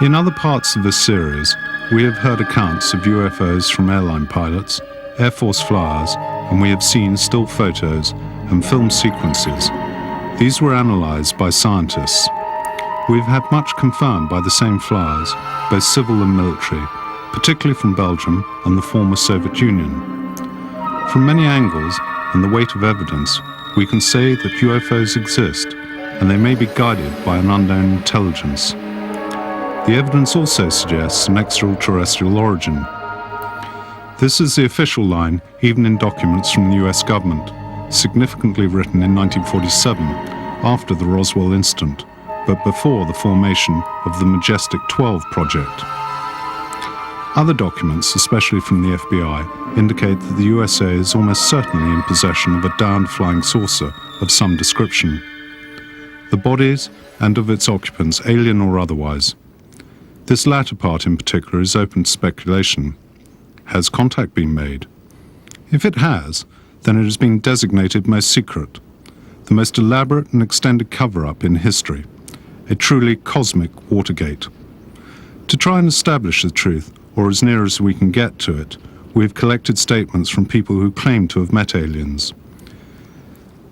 In other parts of this series, we have heard accounts of UFOs from airline pilots, Air Force flyers, and we have seen still photos and film sequences. These were analysed by scientists. We've had much confirmed by the same flyers, both civil and military, particularly from Belgium and the former Soviet Union. From many angles and the weight of evidence, we can say that UFOs exist, and they may be guided by an unknown intelligence. The evidence also suggests an extraterrestrial origin. This is the official line, even in documents from the US government, significantly written in 1947, after the Roswell incident, but before the formation of the Majestic 12 project. Other documents, especially from the FBI, indicate that the USA is almost certainly in possession of a downed flying saucer of some description. The bodies and of its occupants, alien or otherwise. This latter part in particular is open to speculation. Has contact been made? If it has, then it has been designated most secret, the most elaborate and extended cover-up in history, a truly cosmic Watergate. To try and establish the truth, or as near as we can get to it, we have collected statements from people who claim to have met aliens.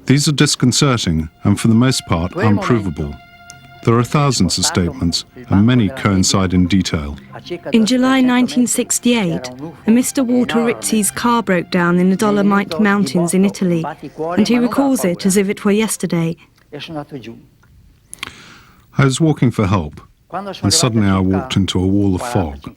These are disconcerting and for the most part unprovable. There are thousands of statements, and many coincide in detail. In July 1968, a Mr. Walter Rizzi's car broke down in the Dolomite Mountains in Italy, and he recalls it as if it were yesterday. I was walking for help, and suddenly I walked into a wall of fog,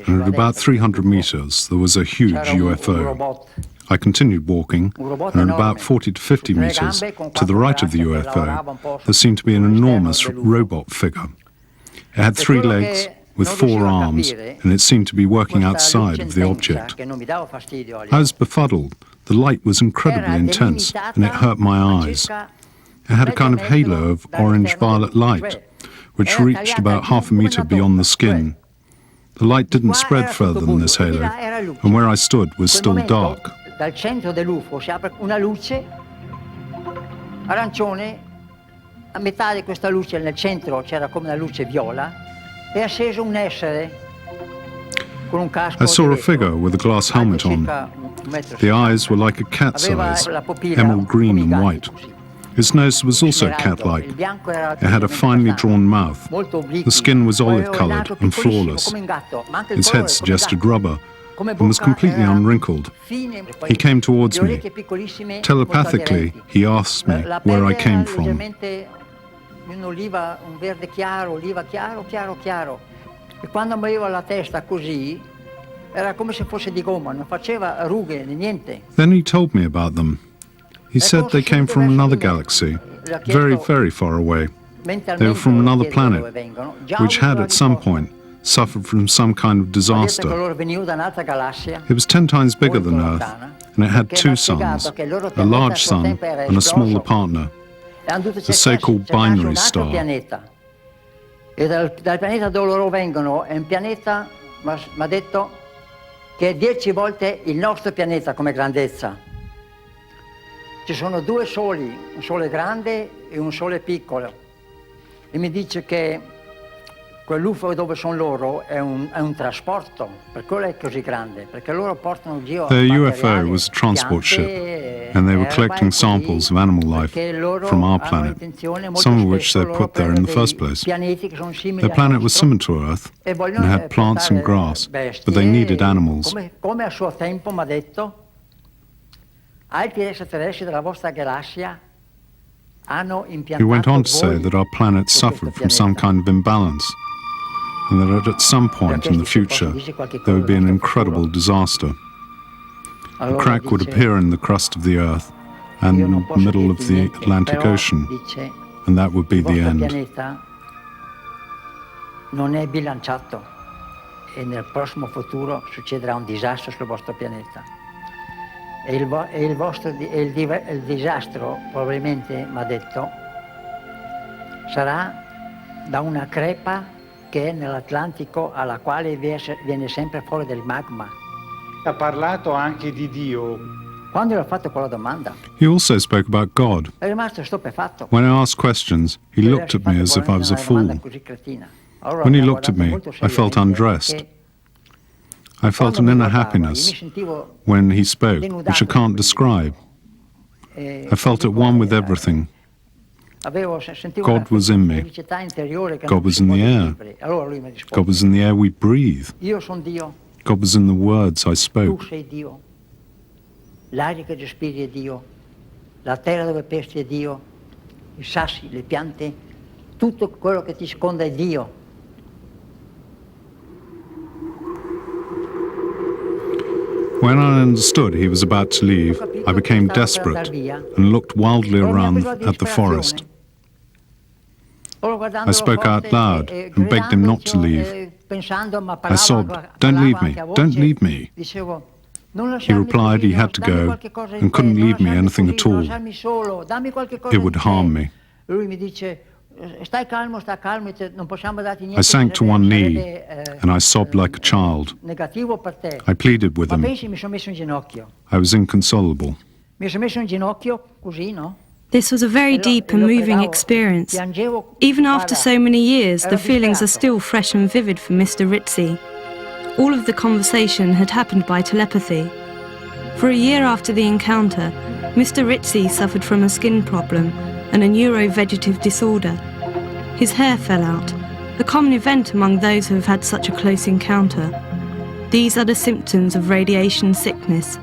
and at about 300 meters there was a huge UFO. I continued walking, and at about 40 to 50 meters to the right of the UFO, there seemed to be an enormous robot figure. It had 3 legs with 4 arms, and it seemed to be working outside of the object. I was befuddled. The light was incredibly intense, and it hurt my eyes. It had a kind of halo of orange-violet light, which reached about half a meter beyond the skin. The light didn't spread further than this halo, and where I stood was still dark. Dal centro dell'UFO si apre una luce arancione, a metà di questa luce nel centro c'era come una luce viola, e acceso un essere con un casco. I saw a figure with a glass helmet on. The eyes were like a cat's eyes, emerald green and white. His nose was also cat-like. It had a finely drawn mouth. The skin was olive-coloured and flawless. Its head suggested rubber, and was completely unwrinkled. He came towards me. Telepathically, he asked me where I came from. Un verde chiaro, oliva chiaro, chiaro, chiaro. E quando muoveva la testa così, era come se fosse di gomma, non faceva rughe né niente. Then he told me about them. He said they came from another galaxy, very, very far away. They were from another planet, which had at some point suffered from some kind of disaster. It was 10 times bigger than Earth, and it had 2 suns, a large sun and a smaller partner, the so-called binary star. E dal pianeta dove loro vengono è un pianeta, mi ha detto, che è 10 volte il nostro pianeta come grandezza. Ci sono 2 soli, un sole grande e un sole piccolo. E mi dice che quell'UFO dove sono loro è un trasporto, per quello è così grande, perché loro portano giro. The UFO was a transport ship, and they were collecting samples of animal life from our planet, some of which they put there in the first place. Their planet was similar to Earth and had plants and grass, but they needed animals. Come a suo tempo mi ha detto, altri extraterrestri della vostra galassia hanno impiantato. He went on to say that our planet suffered from some kind of imbalance, and that at some point in the future there would be an incredible disaster. A crack would appear in the crust of the Earth and in the middle of the Atlantic Ocean, and that would be the end. Non è bilanciato e nel prossimo futuro succederà un disastro sul vostro pianeta. E il disastro probabilmente, mi ha detto, sarà da una crepa che è nell'Atlantico alla quale viene sempre fuori del magma. Ha parlato anche di Dio. Quando gli ho fatto quella domanda, He also spoke about God. è rimasto stupefatto. When I asked questions, he looked at me as if I was a fool. Così cretina. When he looked at me, I felt undressed. I felt an inner happiness when he spoke, which I can't describe. I felt at one with everything. God was in me. God was in the air. God was in the air we breathe. God was in the words I spoke. L'aria che respiri è Dio, la terra dove pesti è Dio, i sassi, le piante, tutto quello che ti sconda è Dio. When I understood he was about to leave, I became desperate and looked wildly around at the forest. I spoke out loud and begged him not to leave. I sobbed, "Don't leave me, don't leave me." He replied he had to go and couldn't leave me anything at all. It would harm me. I sank to one knee and I sobbed like a child. I pleaded with him. I was inconsolable. This was a very deep and moving experience. Even after so many years, the feelings are still fresh and vivid for Mr. Rizzi. All of the conversation had happened by telepathy. For a year after the encounter, Mr. Rizzi suffered from a skin problem and a neurovegetative disorder. His hair fell out, a common event among those who have had such a close encounter. These are the symptoms of radiation sickness.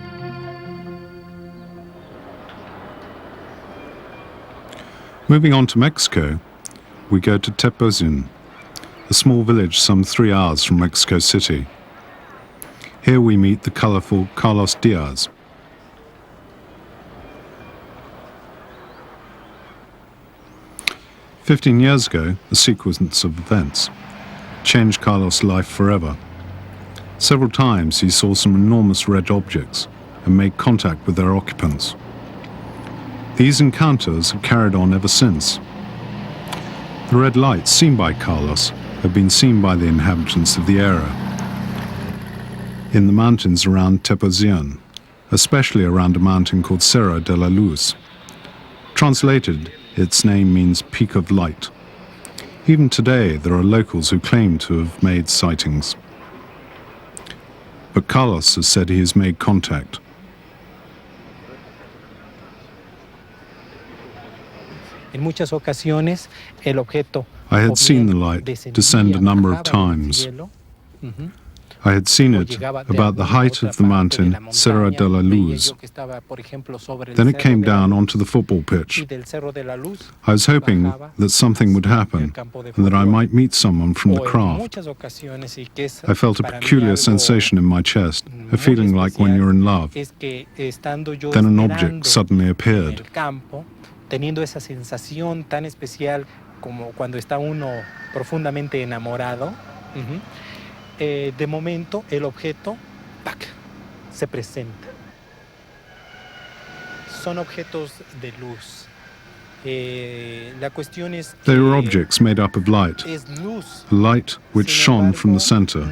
Moving on to Mexico, we go to Tepoztlán, a small village some 3 hours from Mexico City. Here we meet the colourful Carlos Diaz. "15 years ago, a sequence of events changed Carlos' life forever. Several times he saw some enormous red objects and made contact with their occupants. These encounters have carried on ever since. The red lights seen by Carlos have been seen by the inhabitants of the area in the mountains around Tepoztlán, especially around a mountain called Cerro de la Luz. Translated, its name means Peak of Light. Even today, there are locals who claim to have made sightings. But Carlos has said he has made contact. I had seen the light descend a number of times. I had seen it about the height of the mountain Cerro de la Luz. Then it came down onto the football pitch. I was hoping that something would happen and that I might meet someone from the craft. I felt a peculiar sensation in my chest, a feeling like when you're in love. Then an object suddenly appeared. Teniendo esa sensación tan especial como cuando está uno profundamente enamorado, de momento el objeto ¡pac!, se presenta. Son objetos de luz. La cuestión es que they were objects made up of light, a light which shone from the center,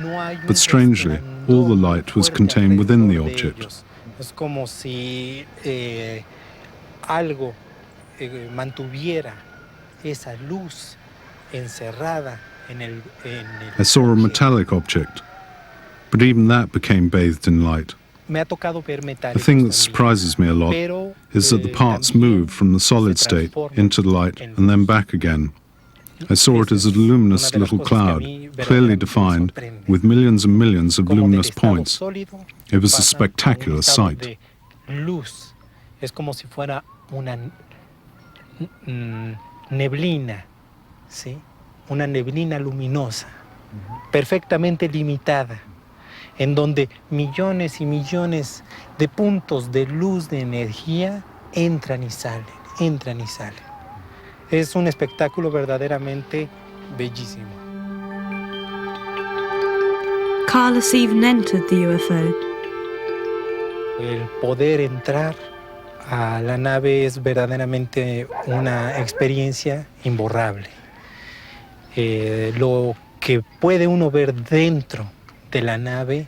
but strangely, all the light was contained within the object. Es como si algo mantuviera esa luz encerrada en el I saw a metallic object, but even that became bathed in light. Me ha tocado ver The thing that surprises me a lot is that the parts moved from the solid state into the light and then back again. I saw it as a luminous little cloud, clearly defined, with millions and millions of luminous points. It was a spectacular sight. Luz. Es como si fuera una neblina, ¿sí? Una neblina luminosa, perfectamente limitada, en donde millones y millones de puntos de luz, de energía, entran y salen, entran y salen. Es un espectáculo verdaderamente bellísimo. Carlos even entered the UFO. El poder entrar a la nave es verdaderamente una experiencia imborrable. Lo que puede uno ver dentro de la nave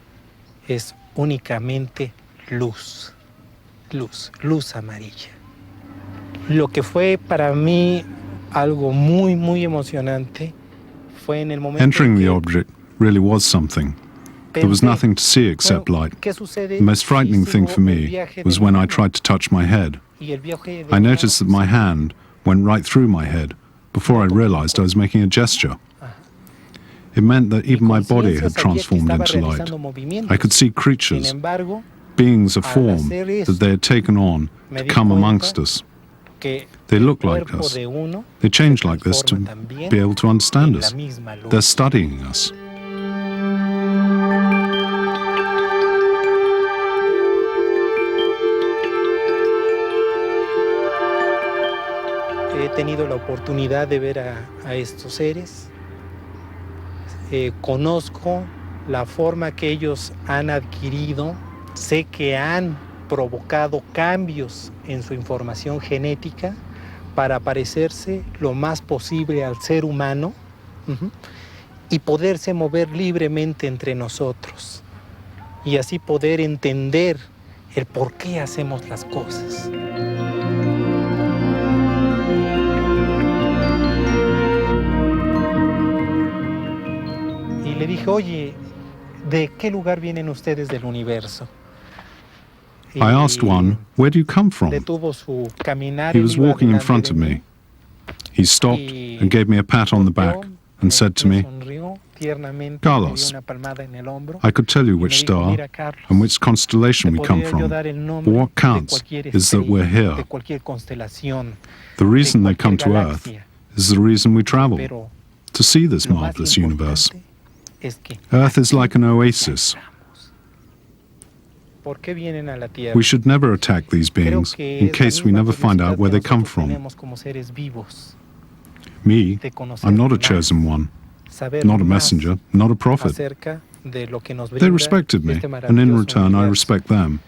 es únicamente luz, luz amarilla. Lo que fue para mí algo muy, muy emocionante Entering the object really was something. There was nothing to see except light. The most frightening thing for me was when I tried to touch my head. I noticed that my hand went right through my head before I realized I was making a gesture. It meant that even my body had transformed into light. I could see creatures, beings of form that they had taken on to come amongst us. They look like us. They change like this to be able to understand us. They're studying us. He tenido la oportunidad de ver a estos seres. Conozco la forma que ellos han adquirido. Sé que han provocado cambios en su información genética para parecerse lo más posible al ser humano y poderse mover libremente entre nosotros y así poder entender el por qué hacemos las cosas. Y le dije, oye, ¿de qué lugar vienen ustedes del universo? I asked one, "Where do you come from?" He was walking in front of me. He stopped and gave me a pat on the back and said to me, "Carlos, I could tell you which star and which constellation we come from, but what counts is that we're here. The reason they come to Earth is the reason we travel, to see this marvelous universe. Earth is like an oasis. We should never attack these beings in case we never find out where they come from. Me, I'm not a chosen one, not a messenger, not a prophet. They respected me, and in return I respect them,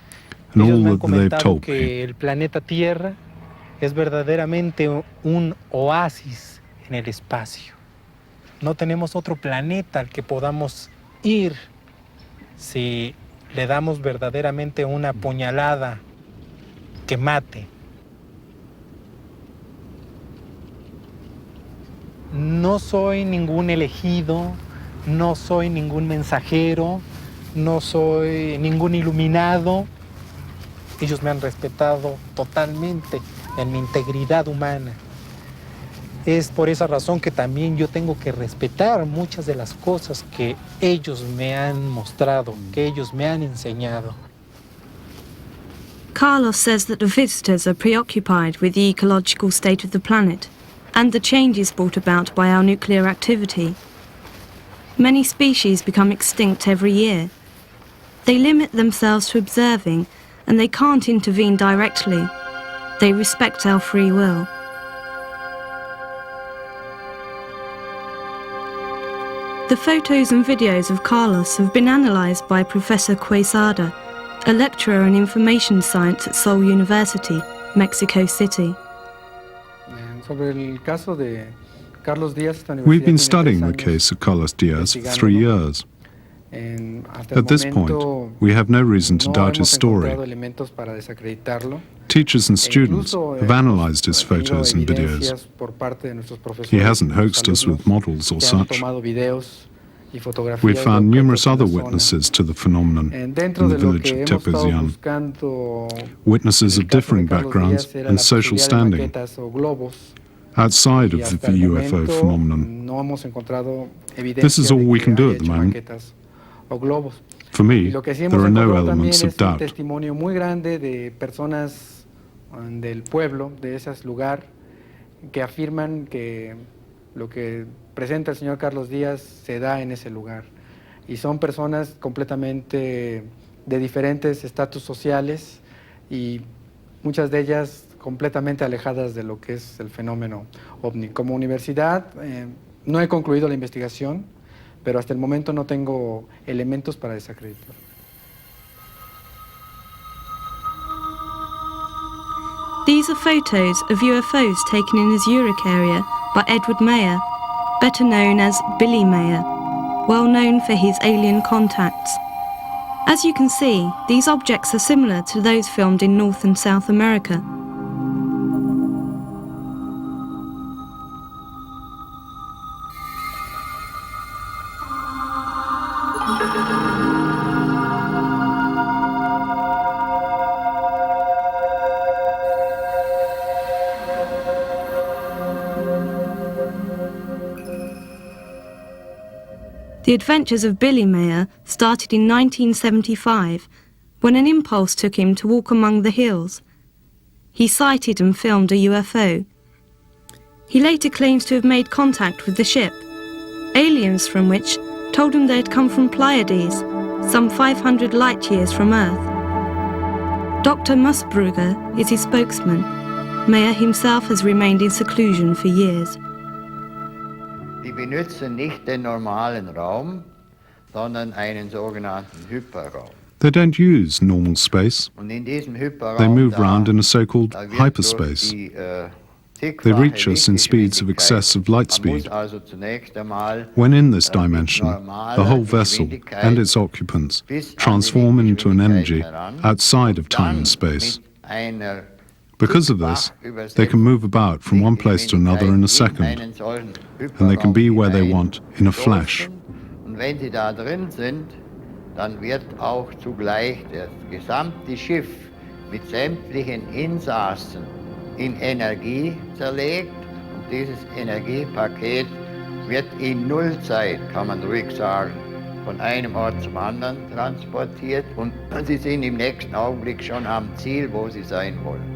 and all that they've told me. El planeta Tierra es verdaderamente un oasis en el espacio. No tenemos otro planeta al que podamos ir si le damos verdaderamente una puñalada que mate. No soy ningún elegido, no soy ningún mensajero, no soy ningún iluminado. Ellos me han respetado totalmente en mi integridad humana. Es por esa razón que también yo tengo que respetar muchas de las cosas que ellos me han mostrado, que ellos me han enseñado. Carlos says that the visitors are preoccupied with the ecological state of the planet and the changes brought about by our nuclear activity. Many species become extinct every year. They limit themselves to observing, and they can't intervene directly. They respect our free will. The photos and videos of Carlos have been analysed by Professor Quesada, a lecturer in information science at Seoul University, Mexico City. We've been studying the case of Carlos Diaz for 3 years. At this point, we have no reason to doubt his story. Teachers and students have analysed his photos and videos. He hasn't hoaxed us with models or such. We've found numerous other witnesses to the phenomenon in the village of Tepezian, witnesses of differing backgrounds and social standing. Outside of the UFO phenomenon, this is all we can do at the moment. For me, there are no elements of doubt. Testimonio muy grande de personas del pueblo, de ese lugar, que afirman que lo que presenta el señor Carlos Díaz se da en ese lugar. Y son personas completamente de diferentes estatus sociales y muchas de ellas completamente alejadas de lo que es el fenómeno ovni. Como universidad no he concluido la investigación, pero hasta el momento no tengo elementos para desacreditar. These are photos of UFOs taken in the Zurich area by Edward Mayer, better known as Billy Mayer, well known for his alien contacts. As you can see, these objects are similar to those filmed in North and South America. The adventures of Billy Mayer started in 1975, when an impulse took him to walk among the hills. He sighted and filmed a UFO. He later claims to have made contact with the ship, aliens from which told him they had come from Pleiades, some 500 light-years from Earth. Dr. Musbrugger is his spokesman. Mayer himself has remained in seclusion for years. Die benutzen nicht den normalen Raum, sondern einen sogenannten Hyperraum. They don't use normal space. Und in diesem Hyperraum, They move around in a so-called da wird hyperspace. durch die, They reach us in speeds of excess of light speed. Man muss also zunächst einmal When in this dimension, the whole vessel and its occupants transform into an energy outside of time and space. einer Because of this, they can move about from one place to another in a second, and they can be where they want in a flash. Und wenn sie da drin sind, dann wird auch zugleich das gesamte Schiff mit sämtlichen Insassen in Energie zerlegt. Und dieses Energiepaket wird in Nullzeit, kann man ruhig sagen, von einem Ort zum anderen transportiert. Und sie sind im nächsten Augenblick schon am Ziel, wo sie sein wollen.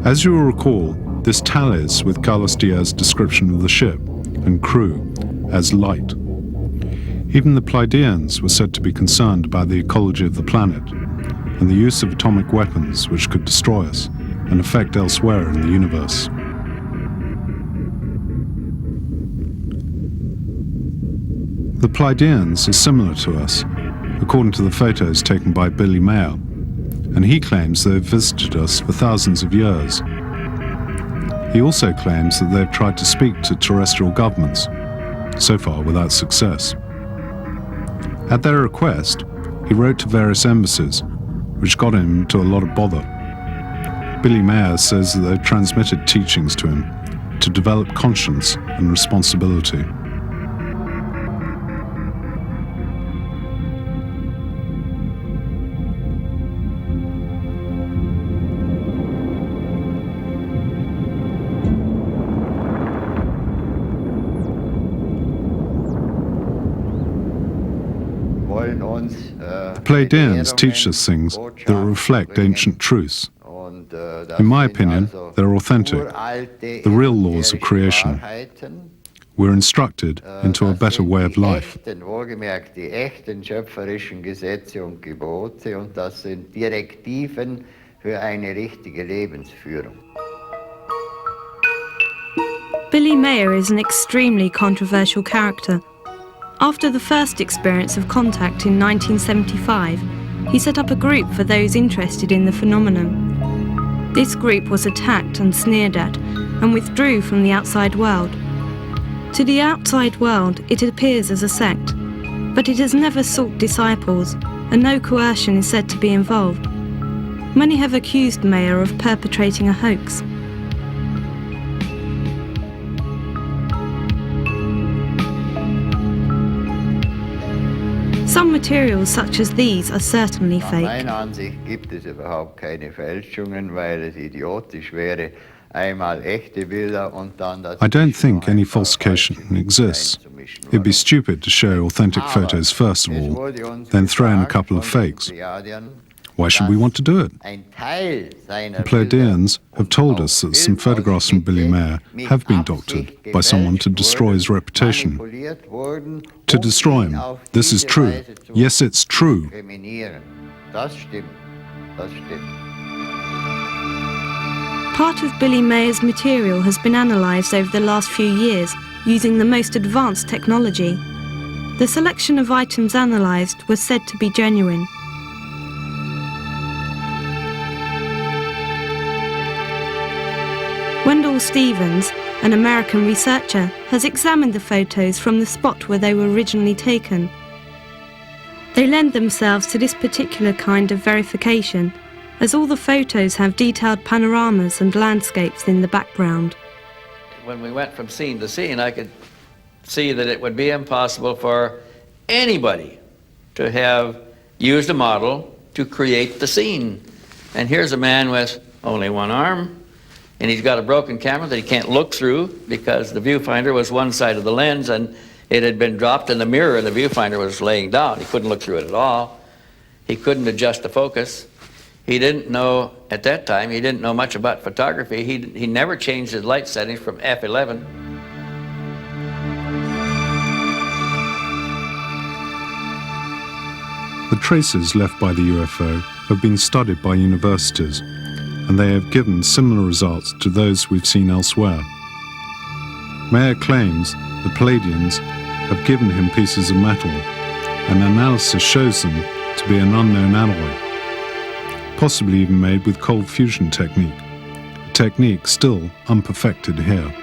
As you will recall, this tallies with Carlos Diaz's description of the ship and crew as light. Even the Pleiadians were said to be concerned about the ecology of the planet and the use of atomic weapons which could destroy us and affect elsewhere in the universe. The Pleiadians are similar to us, according to the photos taken by Billy Mayer, and he claims they have visited us for thousands of years. He also claims that they have tried to speak to terrestrial governments, so far without success. At their request, he wrote to various embassies, which got him into a lot of bother. Billy Mayer says that they've transmitted teachings to him to develop conscience and responsibility. Pleiadians teach us things that reflect ancient truths. In my opinion, they're authentic, the real laws of creation. We're instructed into a better way of life. Wohlgemerkt die echten schöpferischen Gesetze und Gebote, und das sind Direktiven für eine richtige Lebensführung. Billy Mayer is an extremely controversial character. After the first experience of contact in 1975, he set up a group for those interested in the phenomenon. This group was attacked and sneered at, and withdrew from the outside world. To the outside world, it appears as a sect, but it has never sought disciples, and no coercion is said to be involved. Many have accused Mayer of perpetrating a hoax. Some materials such as these are certainly Nach fake. meiner Ansicht gibt es überhaupt keine Fälschungen, weil es idiotisch wäre, einmal echte Bilder und dann das. I don't think any falsification exists. It'd be stupid to show authentic photos first of all, then throw in a couple of fakes. Why should we want to do it? The Pleiadians have told us that some photographs from Billy Mayer have been doctored by someone to destroy his reputation. To destroy him. This is true. Yes, it's true. Das stimmt. Das stimmt. Part of Billy Mayer's material has been analysed over the last few years using the most advanced technology. The selection of items analysed was said to be genuine. Wendell Stevens, an American researcher, has examined the photos from the spot where they were originally taken. They lend themselves to this particular kind of verification, as all the photos have detailed panoramas and landscapes in the background. When we went from scene to scene, I could see that it would be impossible for anybody to have used a model to create the scene. And here's a man with only one arm, and he's got a broken camera that he can't look through because the viewfinder was one side of the lens and it had been dropped in the mirror and the viewfinder was laying down. He couldn't look through it at all. He couldn't adjust the focus. He didn't know, at that time, he didn't know much about photography. He never changed his light settings from f11. The traces left by the UFO have been studied by universities, and they have given similar results to those we've seen elsewhere. Mayer claims the Palladians have given him pieces of metal, and analysis shows them to be an unknown alloy, possibly even made with cold fusion technique, a technique still unperfected here.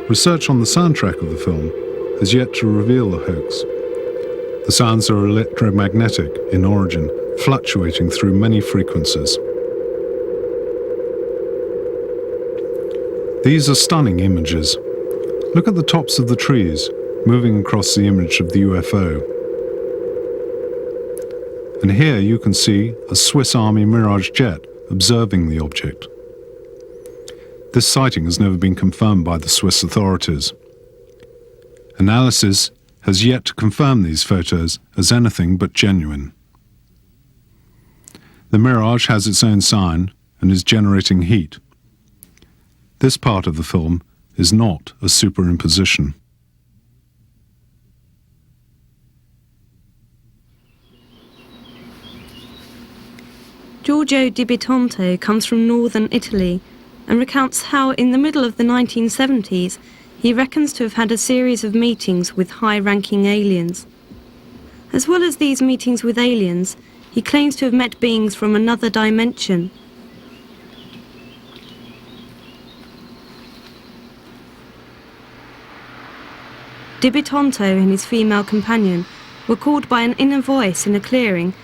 Research on the soundtrack of the film has yet to reveal the hoax. The sounds are electromagnetic in origin, fluctuating through many frequencies. These are stunning images. Look at the tops of the trees moving across the image of the UFO. And here you can see a Swiss Army Mirage jet observing the object. This sighting has never been confirmed by the Swiss authorities. Analysis has yet to confirm these photos as anything but genuine. The Mirage has its own sign and is generating heat. This part of the film is not a superimposition. Giorgio Di Bitonto comes from northern Italy and recounts how in the middle of the 1970s he reckons to have had a series of meetings with high-ranking aliens. As well as these meetings with aliens, he claims to have met beings from another dimension. Di Bitonto and his female companion were called by an inner voice in a clearing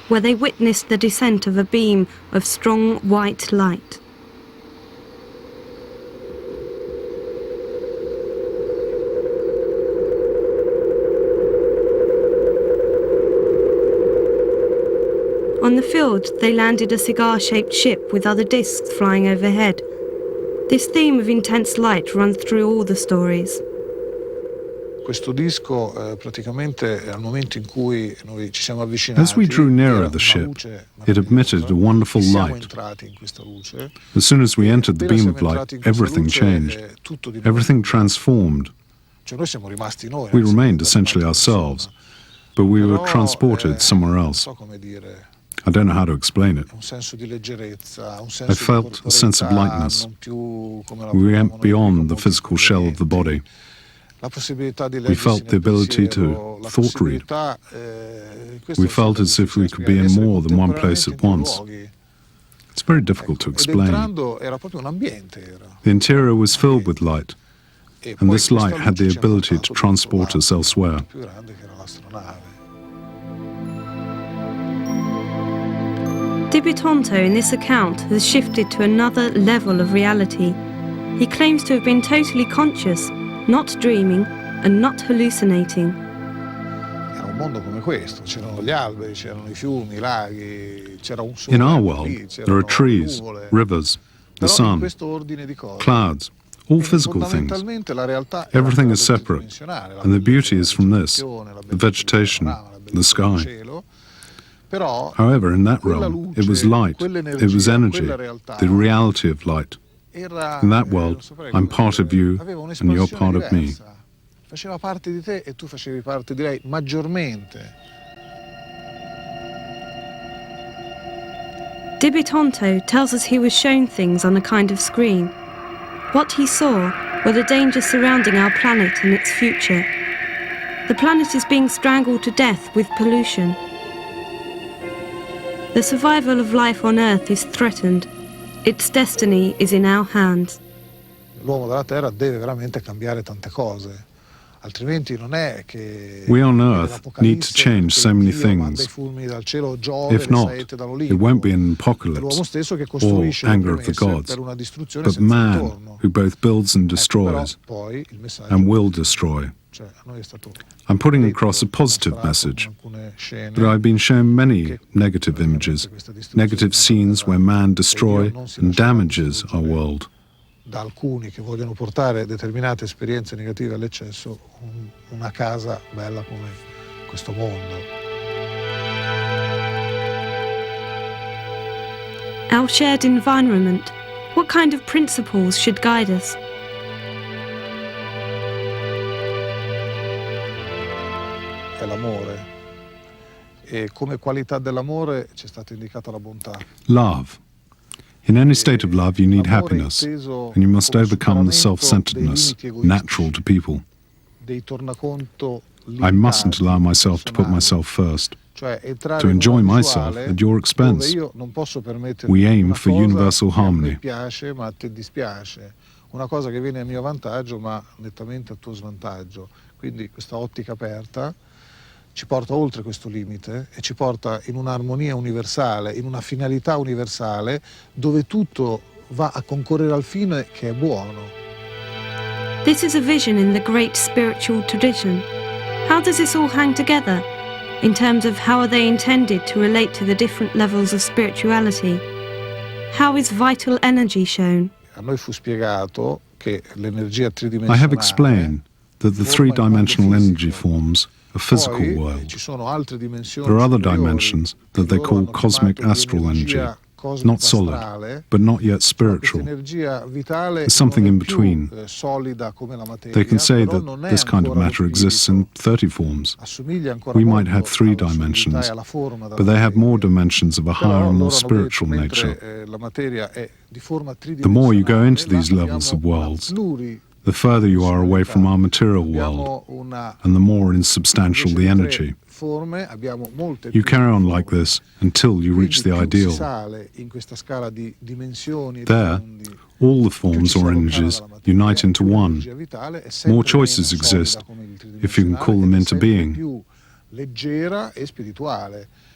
where they witnessed the descent of a beam of strong white light. On the field, they landed a cigar-shaped ship with other discs flying overhead. This theme of intense light runs through all the stories. Questo disco praticamente al momento in cui noi ci siamo avvicinati, as we drew nearer the ship, it emitted a wonderful light. As soon as we entered the beam of light, everything changed. Everything transformed. We remained essentially ourselves, but we were transported somewhere else. I don't know how to explain it. I felt a sense of lightness. We went beyond the physical shell of the body. We felt the ability to thought read. We felt as if we could be in more than one place at once. It's very difficult to explain. The interior was filled with light, and this light had the ability to transport us elsewhere. Di Bitonto in this account has shifted to another level of reality. He claims to have been totally conscious, not dreaming and not hallucinating. In our world, there are trees, rivers, the sun, clouds, all physical things. Everything is separate, and the beauty is from this, the vegetation, the sky. However, in that realm, it was light, it was energy, the reality of light. In that world, I'm part of you and you're part of me. Faceva parte di te e tu facevi parte di lei maggiormente. Di Bitonto tells us he was shown things on a kind of screen. What he saw were the dangers surrounding our planet and its future. The planet is being strangled to death with pollution. The survival of life on Earth is threatened. Its destiny is in our hands. L'uomo della Terra deve veramente cambiare tante cose. Altrimenti non è che we on Earth need to change so many things. If not, it won't be an apocalypse or anger of the gods, but man who both builds and destroys and will destroy. I'm putting across a positive message, but I've been shown many negative images, negative scenes where man destroys and damages our world. Da alcuni che vogliono portare determinate esperienze negative all'eccesso, una casa bella come questo mondo. Our shared environment, what kind of principles should guide us? È l'amore, e come qualità dell'amore c'è stata indicata la bontà. Love. In any state of love, you need happiness, and you must overcome the self-centeredness natural to people. I mustn't allow myself to put myself first, to enjoy myself at your expense. We aim for universal harmony. Una cosa che viene a mio vantaggio, ma nettamente a tuo svantaggio. Quindi questa ottica aperta ci porta oltre questo limite e ci porta in un'armonia universale, in una finalità universale, dove tutto va a concorrere al fine che è buono. This is a vision in the great spiritual tradition. How does this all hang together? In terms of how are they intended to relate to the different levels of spirituality? How is vital energy shown? A noi fu spiegato che l'energia I tridimensionale. have explained that the three-dimensional energy forms a physical world. There are other dimensions that they call cosmic astral energy, not solid, but not yet spiritual. There's something in between. They can say that this kind of matter exists in 30 forms. We might have 3 dimensions, but they have more dimensions of a higher and more spiritual nature. The more you go into these levels of worlds, the further you are away from our material world, and the more insubstantial the energy. You carry on like this until you reach the ideal. There, all the forms or energies unite into one. More choices exist, if you can call them into being.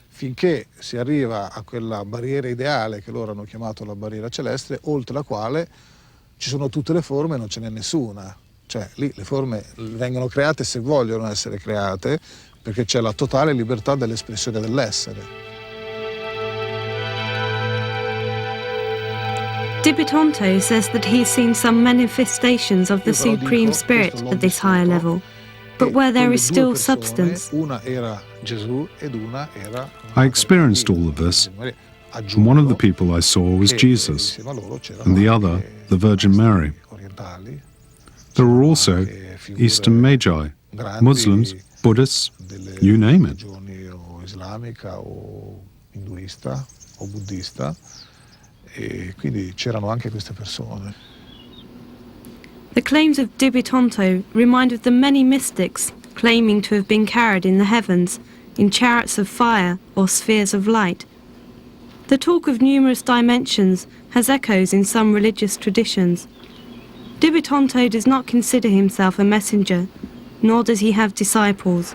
Finché si arriva a quella barriera ideale che loro hanno chiamato la barriera celeste, oltre la quale ci sono tutte le forme e non ce n'è nessuna. Cioè lì le forme vengono create se vogliono essere create, perché c'è la totale libertà dell'espressione dell'essere. Dibitonto says that he's seen some manifestations of the Supreme Spirit at this higher level, but where there is still substance. Una era Gesù ed una era. I experienced all of this, and one of the people I saw was Jesus, and the other, the Virgin Mary. There were also Eastern Magi, Muslims, Buddhists, you name it. Islamica o induista o buddista, e quindi c'erano anche queste persone. The claims of Dibitonto remind of the many mystics claiming to have been carried in the heavens in chariots of fire or spheres of light. The talk of numerous dimensions has echoes in some religious traditions. Dibitonto does not consider himself a messenger, nor does he have disciples.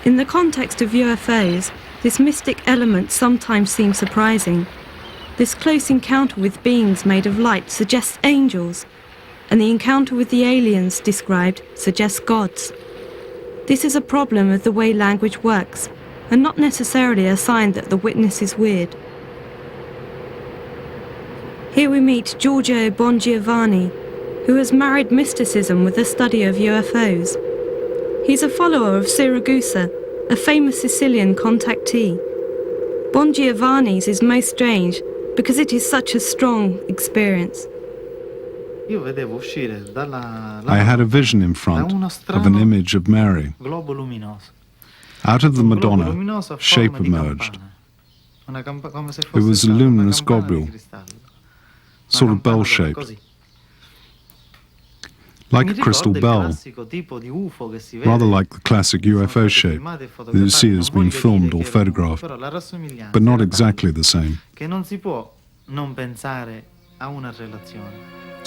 In the context of UFOs, this mystic element sometimes seems surprising. This close encounter with beings made of light suggests angels, and the encounter with the aliens described suggests gods. This is a problem of the way language works, and not necessarily a sign that the witness is weird. Here we meet Giorgio Bongiovanni, who has married mysticism with the study of UFOs. He's a follower of Siragusa, a famous Sicilian contactee. Bongiovanni's is most strange because it is such a strong experience. I had a vision in front of an image of Mary. Out of the Madonna, shape emerged. It was a luminous globule, sort of bell-shaped, like a crystal bell, rather like the classic UFO shape that you see has been filmed or photographed, but not exactly the same.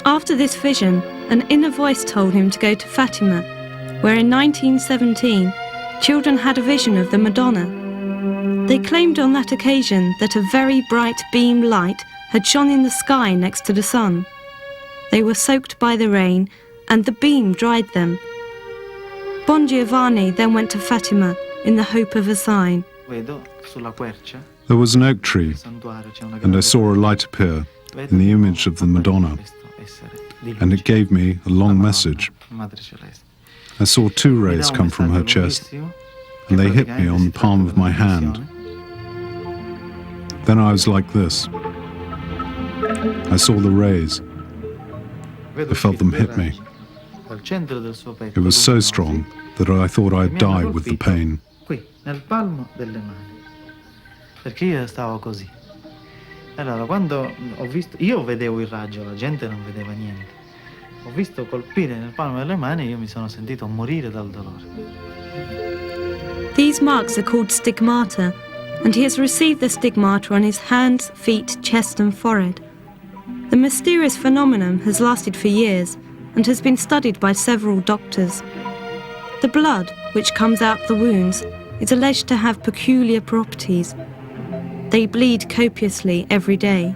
After this vision, an inner voice told him to go to Fatima, where in 1917, children had a vision of the Madonna. They claimed on that occasion that a very bright beam light had shone in the sky next to the sun. They were soaked by the rain and the beam dried them. Bon Giovanni then went to Fatima in the hope of a sign. There was an oak tree, and I saw a light appear in the image of the Madonna, and it gave me a long message. I saw two rays come from her chest, and they hit me on the palm of my hand. Then I was like this. I saw the rays. I felt them hit me. It was so strong that I thought I'd die with the pain. Qui, nel palmo delle mani. Perché io stavo così. Allora, quando ho visto, io vedevo il raggio, la gente non vedeva niente. Ho visto colpire nel palmo delle mani e io mi sono sentito morire dal dolore. These marks are called stigmata, and he has received the stigmata on his hands, feet, chest and forehead. The mysterious phenomenon has lasted for years and has been studied by several doctors. The blood, which comes out the wounds, is alleged to have peculiar properties. They bleed copiously every day.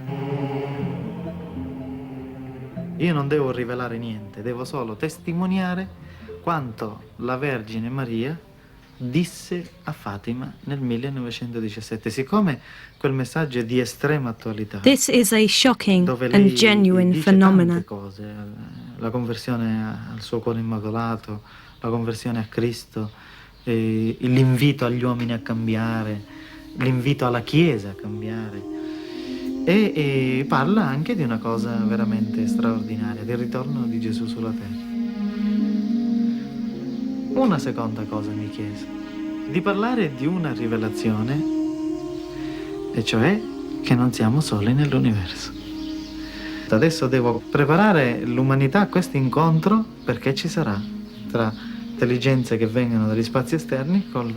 Io non devo rivelare niente, devo solo testimoniare quanto la Vergine Maria disse a Fatima nel 1917. Siccome quel messaggio è di estrema attualità, This is a shocking and genuine dice phenomenon. tante cose, la conversione al suo cuore immacolato, la conversione a Cristo, l'invito agli uomini a cambiare, l'invito alla Chiesa a cambiare. E parla anche di una cosa veramente straordinaria, del ritorno di Gesù sulla terra. Una seconda cosa mi chiese, di parlare di una rivelazione, e cioè che non siamo soli nell'universo. Adesso devo preparare l'umanità a questo incontro, perché ci sarà tra intelligenze che vengono dagli spazi esterni con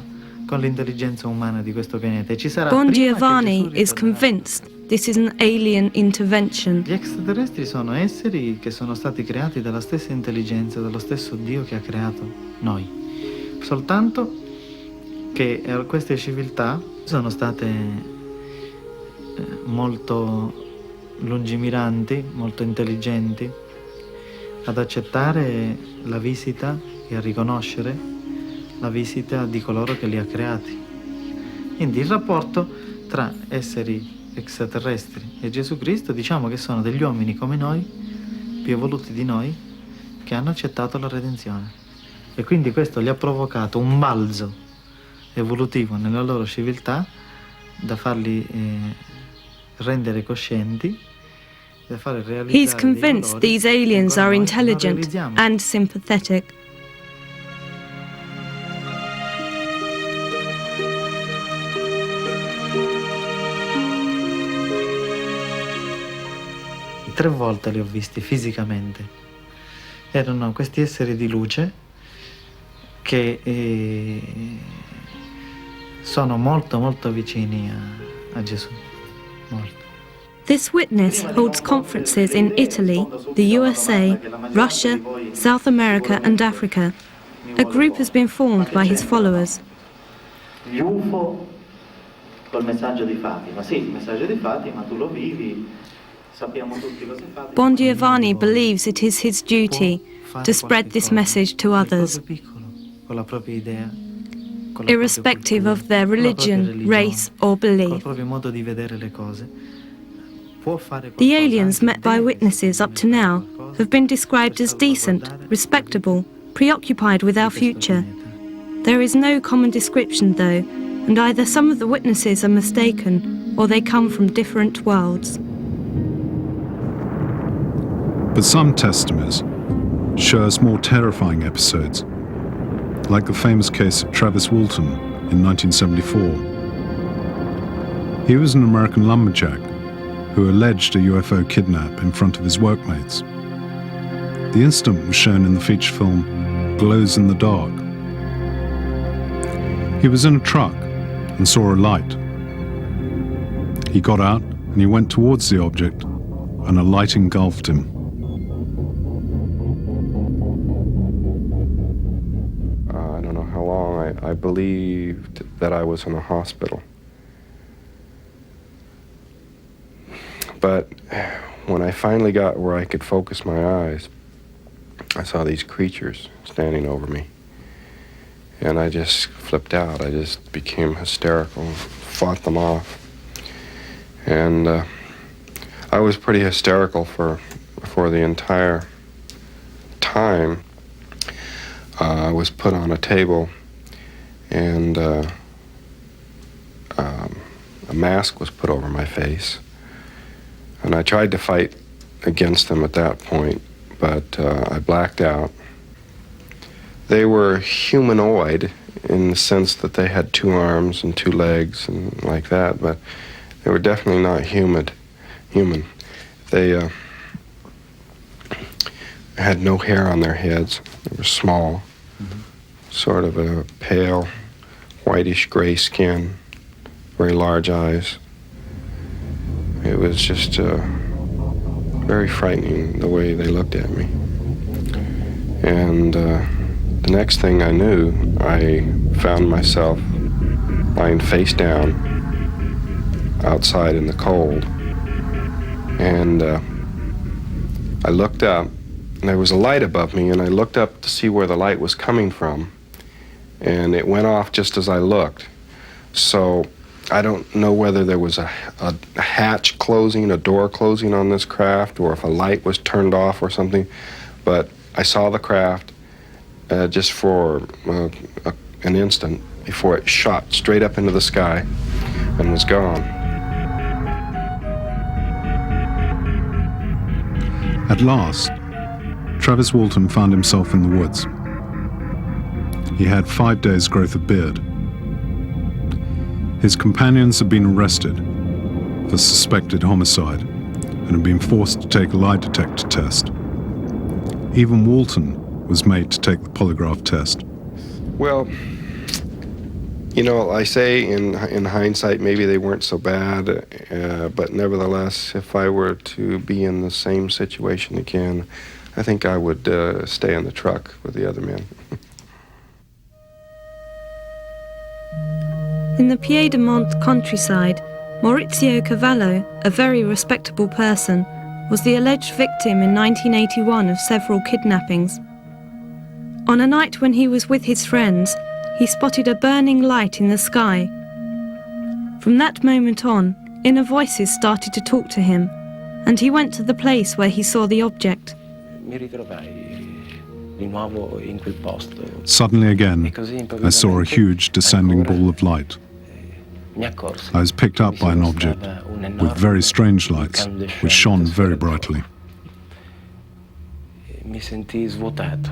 l'intelligenza umana di questo pianeta. E ci sarà Bon prima che Giovanni Gesù is ritornerà. convinced this is an alien intervention. Gli extraterrestri sono esseri che sono stati creati dalla stessa intelligenza, dallo stesso Dio che ha creato noi. Soltanto che queste civiltà sono state molto lungimiranti, molto intelligenti ad accettare la visita e a riconoscere la visita di coloro che li ha creati. Quindi il rapporto tra esseri extraterrestri e Gesù Cristo, diciamo che sono degli uomini come noi, più evoluti di noi, che hanno accettato la redenzione. E quindi questo gli ha provocato un balzo evolutivo nella loro civiltà da farli rendere coscienti, da fare realizzare He's convinced dei valori these aliens che are noi non intelligent realizziamo. and sympathetic. Tre volte li ho visti fisicamente. Erano questi esseri di luce che sono molto vicini a Gesù. Molto. This witness holds conferences in Italy, the USA, Russia, South America and Africa. A group has been formed by his followers. Gli UFO col messaggio di Fatima. Sì, il messaggio di Fatima tu lo vivi, sappiamo tutti cosa è Fatima. Bon Giovanni believes it is his duty to spread this message to others, Piccolo, con la propria idea, con la irrespective propria of their cultura, con la propria religion, race or col belief. proprio modo di vedere le cose. Può fare The qualcosa, aliens anche met by deve witnesses up to now qualcosa have been described as per decent, salvaguardare respectable, preoccupied with our questo future. pianeta. There is no common description though, and either some of the witnesses are mistaken or they come from different worlds. But some testimonies show us more terrifying episodes, like the famous case of Travis Walton in 1974. He was an American lumberjack who alleged a UFO kidnap in front of his workmates. The incident was shown in the feature film Glows in the Dark. He was in a truck and saw a light. He got out and he went towards the object, and a light engulfed him. I don't know how long. I believed that I was in a hospital. But when I finally got where I could focus my eyes, I saw these creatures standing over me. And I just flipped out. I just became hysterical, fought them off. And I was pretty hysterical for the entire time. I was put on a table, and a mask was put over my face. And I tried to fight against them at that point, but I blacked out. They were humanoid in the sense that they had 2 arms and 2 legs and like that, but they were definitely not human. They had no hair on their heads. They were small, sort of a pale, whitish gray skin, very large eyes. It was just very frightening the way they looked at me. And the next thing I knew, I found myself lying face down outside in the cold. And I looked up, and there was a light above me, and I looked up to see where the light was coming from. And it went off just as I looked. So I don't know whether there was a hatch closing, a door closing on this craft, or if a light was turned off or something. But I saw the craft just for an instant before it shot straight up into the sky and was gone. At last, Travis Walton found himself in the woods. He had 5 days' growth of beard. His companions had been arrested for suspected homicide and had been forced to take a lie detector test. Even Walton was made to take the polygraph test. Well, you know, I say in hindsight, maybe they weren't so bad, but nevertheless, if I were to be in the same situation again, I think I would stay in the truck with the other men. In the Piedmont countryside, Maurizio Cavallo, a very respectable person, was the alleged victim in 1981 of several kidnappings. On a night when he was with his friends, he spotted a burning light in the sky. From that moment on, inner voices started to talk to him, and he went to the place where he saw the object. Suddenly again, I saw a huge descending ball of light. I was picked up by an object with very strange lights, which shone very brightly. Mi sentii svuotato.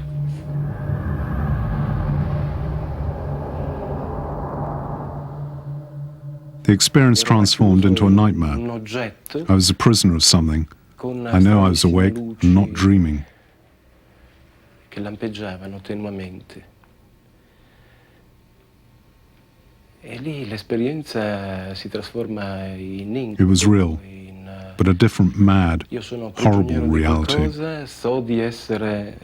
The experience transformed into a nightmare. I was a prisoner of something. I know I was awake and not dreaming. Che lampeggiavano tenuamente. E lì l'esperienza si trasforma in incubo. It was real, but a different, mad, horrible reality. So di essere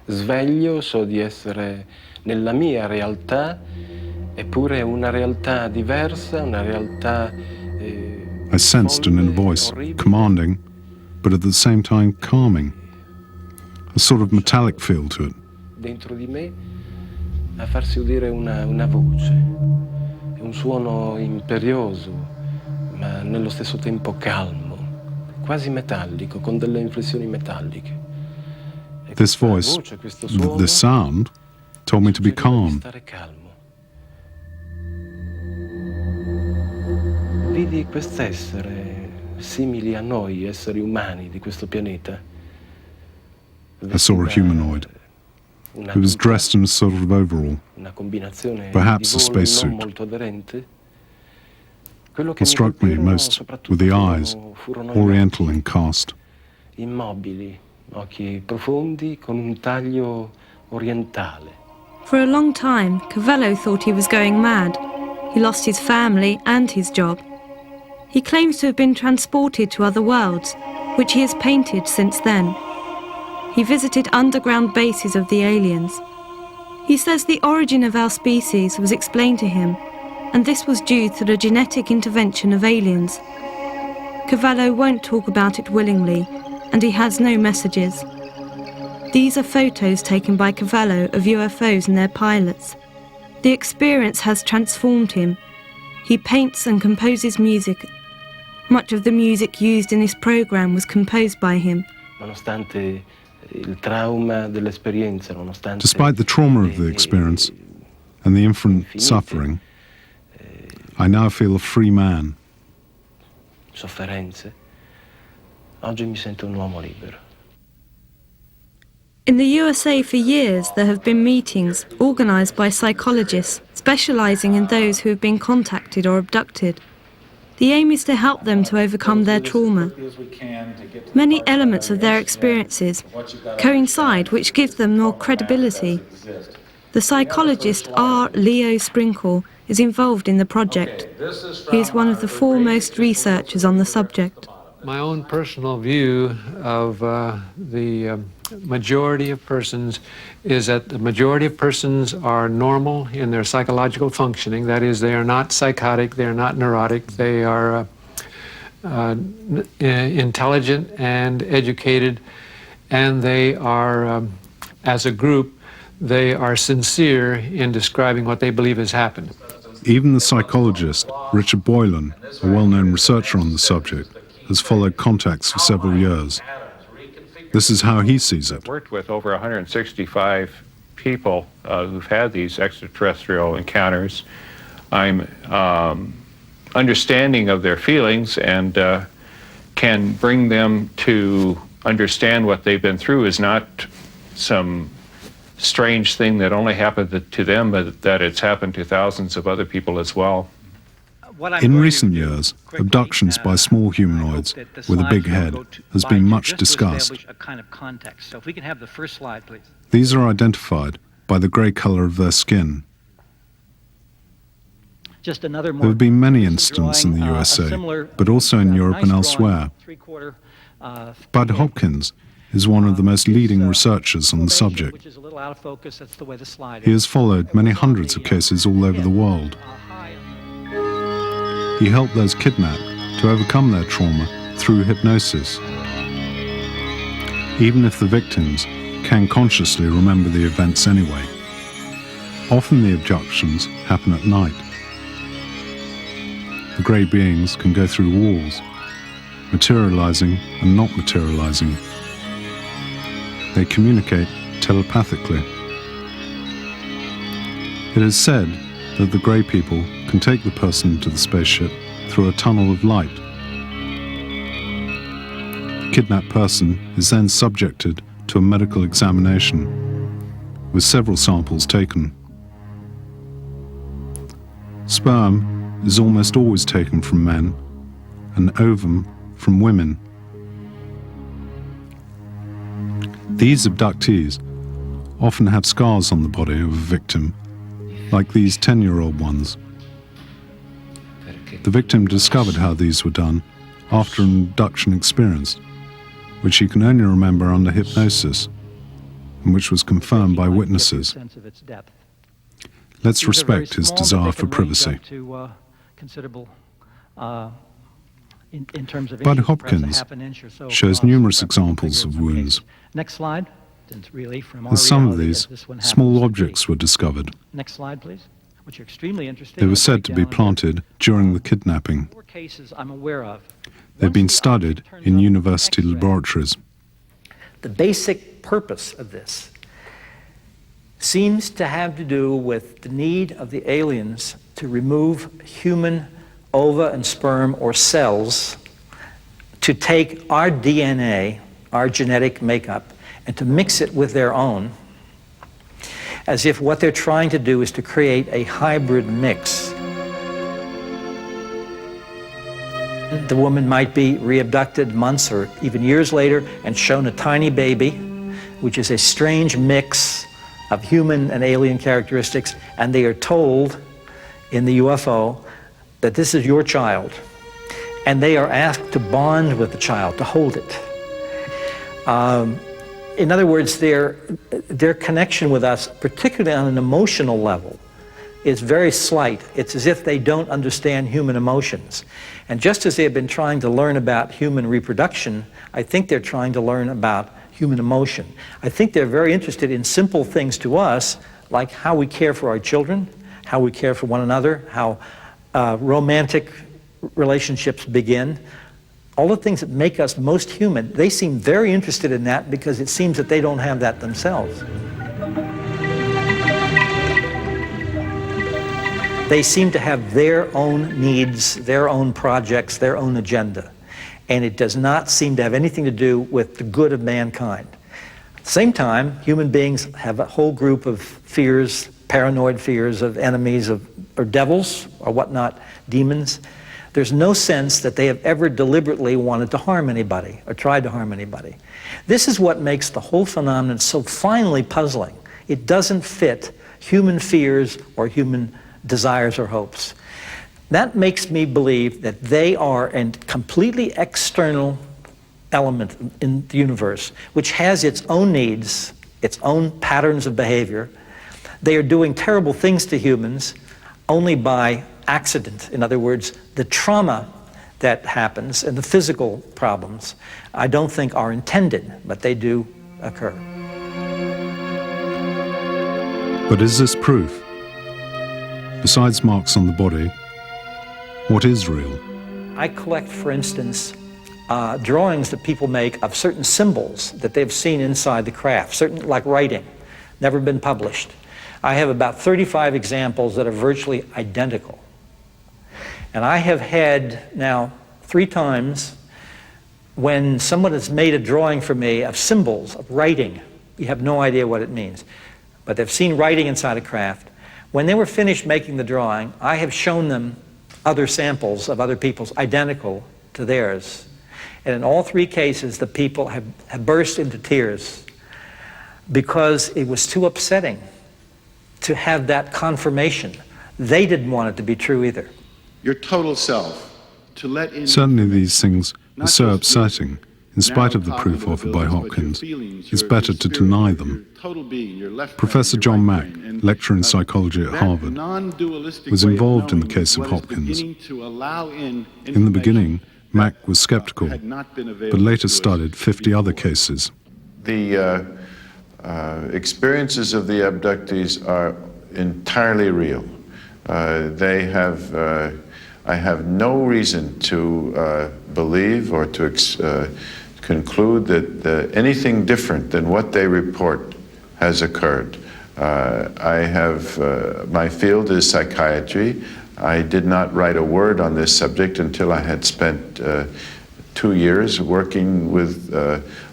sveglio, so di essere nella mia realtà, eppure una realtà diversa, una realtà. I sensed an inner voice, commanding, but at the same time calming. A sort of metallic feel to it. Dentro di me a farsi udire una voce, un suono imperioso, ma nello stesso tempo calmo, quasi metallico, con delle inflessioni metalliche. This voice, this sound, told me to be calm. Vidi quest'essere, simili a noi, esseri umani di questo pianeta. I saw a humanoid. It was dressed in a sort of overall, perhaps a spacesuit. What struck me most were the eyes, oriental in cast. Immobili, occhi profondi con un taglio orientale. For a long time, Cavallo thought he was going mad. He lost his family and his job. He claims to have been transported to other worlds, which he has painted since then. He visited underground bases of the aliens. He says the origin of our species was explained to him, and this was due to the genetic intervention of aliens. Cavallo won't talk about it willingly, and he has no messages. These are photos taken by Cavallo of UFOs and their pilots. The experience has transformed him. He paints and composes music. Much of the music used in this program was composed by him. Despite the trauma of the experience and the infinite suffering, I now feel a free man. Oggi mi sento un uomo libero. In the USA for years there have been meetings organised by psychologists specialising in those who have been contacted or abducted. The aim is to help them to overcome their trauma. Many elements of their experiences coincide, which gives them more credibility. The psychologist R. Leo Sprinkle is involved in the project. He is one of the foremost researchers on the subject. My own personal view of the majority of persons is that the majority of persons are normal in their psychological functioning. That is, they are not psychotic, they are not neurotic, they are intelligent and educated, and they are, as a group, they are sincere in describing what they believe has happened. Even the psychologist, Richard Boylan, a well-known researcher on the subject, has followed contacts for several years. This is how he sees it. I've worked with over 165 people who've had these extraterrestrial encounters. I'm understanding of their feelings and can bring them to understand what they've been through is not some strange thing that only happened to them, but that it's happened to thousands of other people as well. In recent years, abductions by small humanoids with a big head has been much discussed. These are identified by the grey colour of their skin. There have been many incidents in the USA, but also in Europe and elsewhere. Bud Hopkins is one of the most leading researchers on the subject. He has followed many hundreds of cases all over the world. He helped those kidnapped to overcome their trauma through hypnosis, even if the victims can consciously remember the events anyway. Often the abductions happen at night. The grey beings can go through walls, materializing and not materializing. They communicate telepathically. It is said that the grey people can take the person to the spaceship through a tunnel of light. The kidnapped person is then subjected to a medical examination, with several samples taken. Sperm is almost always taken from men, and ovum from women. These abductees often have scars on the body of a victim, like these 10-year-old ones. The victim discovered how these were done after an abduction experience, which he can only remember under hypnosis, and which was confirmed by witnesses. Let's respect his desire for privacy. Bud Hopkins shows numerous examples of wounds. Next slide. With some of these, small objects were discovered. Next slide, please. Which are extremely interesting. They were said to be planted during the kidnapping. 4 cases I'm aware of. They've been studied in university laboratories. The basic purpose of this seems to have to do with the need of the aliens to remove human ova and sperm or cells to take our DNA, our genetic makeup, and to mix it with their own, as if what they're trying to do is to create a hybrid mix. The woman might be re-abducted months or even years later and shown a tiny baby, which is a strange mix of human and alien characteristics, and they are told in the UFO that this is your child, and they are asked to bond with the child, to hold it. In other words, their connection with us, particularly on an emotional level, is very slight. It's as if they don't understand human emotions. And just as they have been trying to learn about human reproduction, I think they're trying to learn about human emotion. I think they're very interested in simple things to us, like how we care for our children, how we care for one another, how romantic relationships begin. All the things that make us most human, they seem very interested in that because it seems that they don't have that themselves. They seem to have their own needs, their own projects, their own agenda. And it does not seem to have anything to do with the good of mankind. At the same time, human beings have a whole group of fears, paranoid fears of enemies or devils or whatnot, demons. There's no sense that they have ever deliberately wanted to harm anybody or tried to harm anybody. This is what makes the whole phenomenon so finely puzzling. It doesn't fit human fears or human desires or hopes. That makes me believe that they are a completely external element in the universe, which has its own needs, its own patterns of behavior. They are doing terrible things to humans only by accident. In other words, the trauma that happens and the physical problems, I don't think are intended, but they do occur. But is this proof? Besides marks on the body, what is real? I collect, for instance, drawings that people make of certain symbols that they've seen inside the craft, certain like writing, never been published. I have about 35 examples that are virtually identical. And I have had now 3 times when someone has made a drawing for me of symbols, of writing. You have no idea what it means. But they've seen writing inside a craft. When they were finished making the drawing, I have shown them other samples of other people's identical to theirs. And in all 3 cases, the people have burst into tears because it was too upsetting to have that confirmation. They didn't want it to be true either. Your total self, to let in... Certainly these things are so upsetting, in spite of the proof offered by Hopkins, it's better to deny them. Professor John Mack, lecturer in psychology at Harvard, was involved in the case of Hopkins. In the beginning, Mack was skeptical, but later studied 50 other cases. The experiences of the abductees are entirely real. I have no reason to believe or to conclude that anything different than what they report has occurred. My field is psychiatry. I did not write a word on this subject until I had spent 2 years working with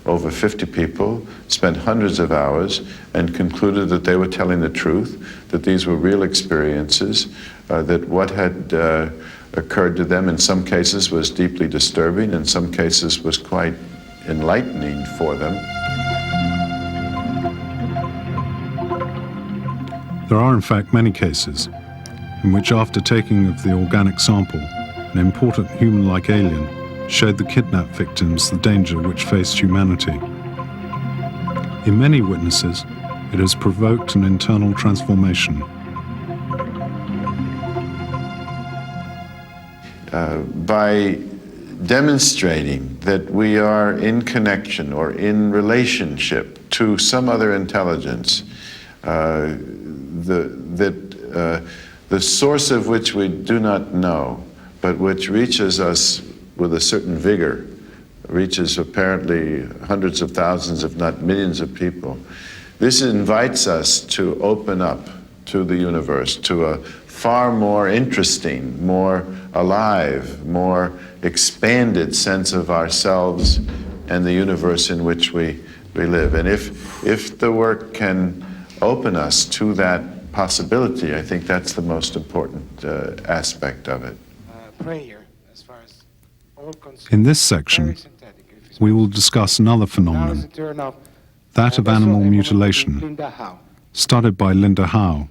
over 50 people, spent hundreds of hours, and concluded that they were telling the truth, that these were real experiences, that what had occurred to them in some cases was deeply disturbing, in some cases was quite enlightening for them. There are in fact many cases in which after taking of the organic sample, an important human-like alien showed the kidnapped victims the danger which faced humanity. In many witnesses, it has provoked an internal transformation. By demonstrating that we are in connection or in relationship to some other intelligence, the source of which we do not know, but which reaches us with a certain vigor, reaches apparently hundreds of thousands, if not millions of people. This invites us to open up to the universe, to a far more interesting, more alive, more expanded sense of ourselves and the universe in which we live. And if the work can open us to that possibility, I think that's the most important aspect of it. Prayer, as far as all concerned, in this section, we will discuss another phenomenon, that of animal mutilation, studied by Linda Howe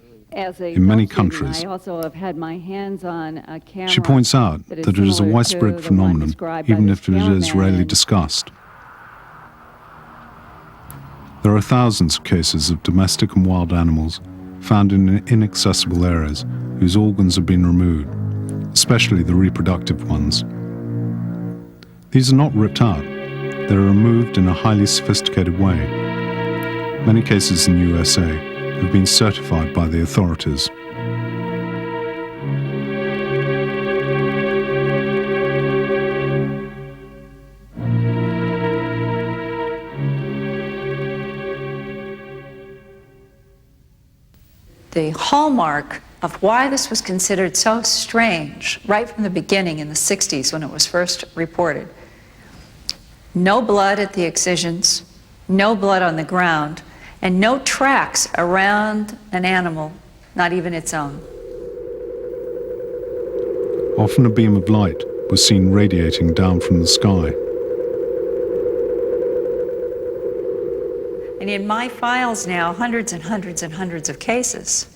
in many countries. I also have had my hands on a camera. She points out that it is a widespread phenomenon, even if it is rarely discussed. There are thousands of cases of domestic and wild animals found in inaccessible areas whose organs have been removed, especially the reproductive ones. These are not ripped out, They are removed in a highly sophisticated way. Many cases in the USA have been certified by the authorities. The hallmark of why this was considered so strange right from the beginning in the 60s when it was first reported. No blood at the excisions, no blood on the ground, and no tracks around an animal, not even its own. Often a beam of light was seen radiating down from the sky. And in my files now, hundreds and hundreds and hundreds of cases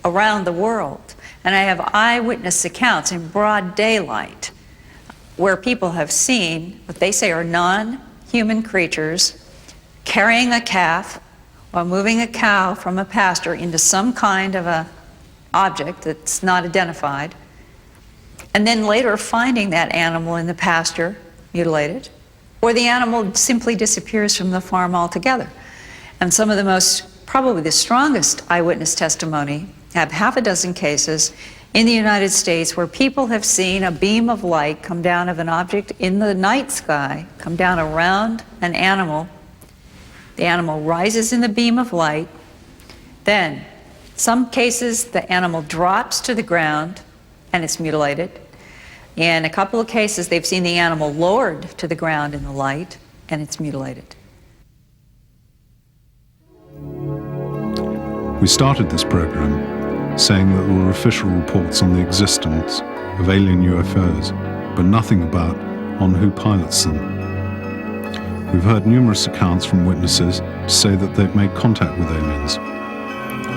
around the world. And I have eyewitness accounts in broad daylight where people have seen what they say are non-human creatures carrying a calf or moving a cow from a pasture into some kind of a object that's not identified, and then later finding that animal in the pasture mutilated, or the animal simply disappears from the farm altogether. And some of the most, probably the strongest eyewitness testimony have half a dozen cases in the United States where people have seen a beam of light come down of an object in the night sky, come down around an animal. The animal rises in the beam of light. Then, some cases, the animal drops to the ground and it's mutilated. In a couple of cases, they've seen the animal lowered to the ground in the light and it's mutilated. We started this program saying that there were official reports on the existence of alien UFOs, but nothing about on who pilots them. We've heard numerous accounts from witnesses to say that they've made contact with aliens,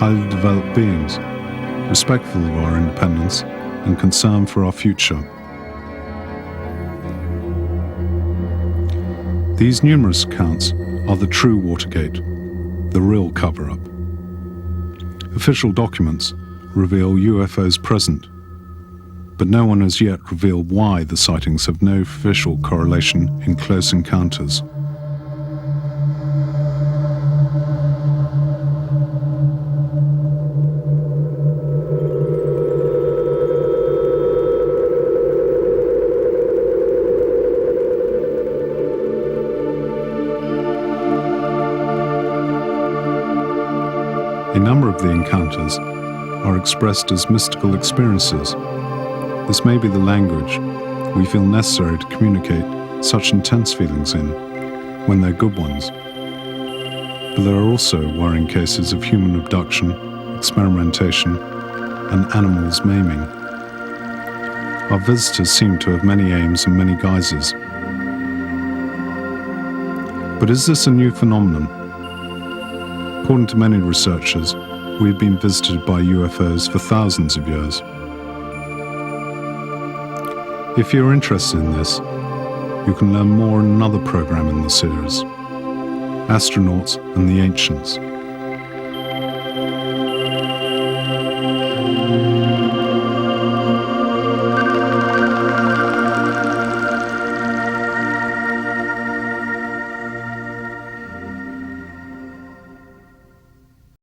highly developed beings, respectful of our independence and concern for our future. These numerous accounts are the true Watergate, the real cover-up. Official documents reveal UFOs present, but no one has yet revealed why the sightings have no official correlation in close encounters. A number of the encounters are expressed as mystical experiences. This may be the language we feel necessary to communicate such intense feelings in, when they're good ones. But there are also worrying cases of human abduction, experimentation, and animals maiming. Our visitors seem to have many aims and many guises. But is this a new phenomenon? According to many researchers, we have been visited by UFOs for thousands of years. If you're interested in this, you can learn more in another program in the series, Astronauts and the Ancients.